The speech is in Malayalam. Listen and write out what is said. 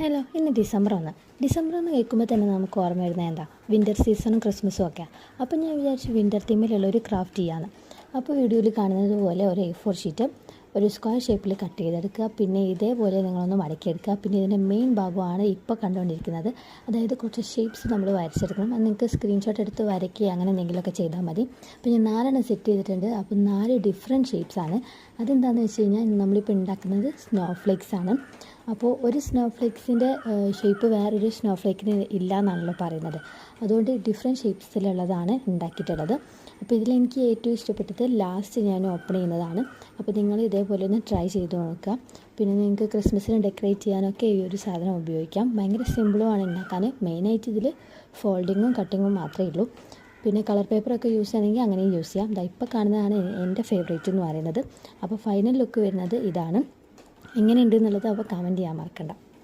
ഹലോ, ഇന്ന് ഡിസംബർ ഒന്ന് കേൾക്കുമ്പോൾ തന്നെ നമുക്ക് ഓർമ്മ വരുന്നത് എന്താ, വിൻ്റർ സീസണും ക്രിസ്മസും ഒക്കെയാണ്. അപ്പോൾ ഞാൻ വിചാരിച്ചു വിൻ്റർ തീമിലുള്ള ഒരു ക്രാഫ്റ്റ് ചെയ്യാമെന്ന്. അപ്പോൾ വീഡിയോയിൽ കാണുന്നത് പോലെ ഒരു A4 ഷീറ്റ് ഒരു സ്ക്വയർ ഷേപ്പിൽ കട്ട് ചെയ്തെടുക്കുക. പിന്നെ ഇതേപോലെ നിങ്ങളൊന്ന് മടക്കിയെടുക്കുക. പിന്നെ ഇതിൻ്റെ മെയിൻ ഭാഗമാണ് ഇപ്പോൾ കണ്ടുകൊണ്ടിരിക്കുന്നത്. അതായത് കുറച്ച് ഷേപ്സ് നമ്മൾ വരച്ചെടുക്കണം. അത് നിങ്ങൾക്ക് സ്ക്രീൻഷോട്ട് എടുത്ത് വരയ്ക്കുക, അങ്ങനെ എന്തെങ്കിലുമൊക്കെ ചെയ്താൽ മതി. അപ്പോൾ ഞാൻ 4 സെറ്റ് ചെയ്തിട്ടുണ്ട്. അപ്പോൾ 4 ഡിഫറെൻറ്റ് ഷേപ്സാണ്. അതെന്താണെന്ന് വെച്ച് കഴിഞ്ഞാൽ നമ്മളിപ്പോൾ ഉണ്ടാക്കുന്നത് സ്നോ ഫ്ലേക്സ് ആണ്. അപ്പോൾ ഒരു സ്നോ ഫ്ലേക്സിൻ്റെ ഷേപ്പ് വേറൊരു സ്നോ ഫ്ലേക്കിന് ഇല്ല എന്നാണല്ലോ പറയുന്നത്. അതുകൊണ്ട് ഡിഫറെൻറ്റ് ഷേപ്സിലുള്ളതാണ് ഉണ്ടാക്കിയിട്ടുള്ളത്. അപ്പോൾ ഇതിലെനിക്ക് ഏറ്റവും ഇഷ്ടപ്പെട്ടത് ലാസ്റ്റ് ഞാൻ ഓപ്പൺ ചെയ്യുന്നതാണ്. അപ്പോൾ നിങ്ങൾ ഇതേപോലെ ഒന്ന് ട്രൈ ചെയ്ത് നോക്കുക. പിന്നെ നിങ്ങൾക്ക് ക്രിസ്മസിന് ഡെക്കറേറ്റ് ചെയ്യാനൊക്കെ ഈ ഒരു സാധനം ഉപയോഗിക്കാം. ഭയങ്കര സിമ്പിളുമാണ് ഉണ്ടാക്കാൻ. മെയിനായിട്ട് ഇതിൽ ഫോൾഡിങ്ങും കട്ടിങ്ങും മാത്രമേ ഉള്ളൂ. പിന്നെ കളർ പേപ്പറൊക്കെ യൂസ് ചെയ്യണമെങ്കിൽ അങ്ങനെയും യൂസ് ചെയ്യാം. ഇപ്പോൾ കാണുന്നതാണ് എൻ്റെ ഫേവറേറ്റ് എന്ന് പറയുന്നത്. അപ്പോൾ ഫൈനൽ ലുക്ക് വരുന്നത് ഇതാണ്. എങ്ങനെയുണ്ട് എന്നുള്ളത് അപ്പോൾ കമൻറ്റ് ചെയ്യാൻ മറക്കണ്ട.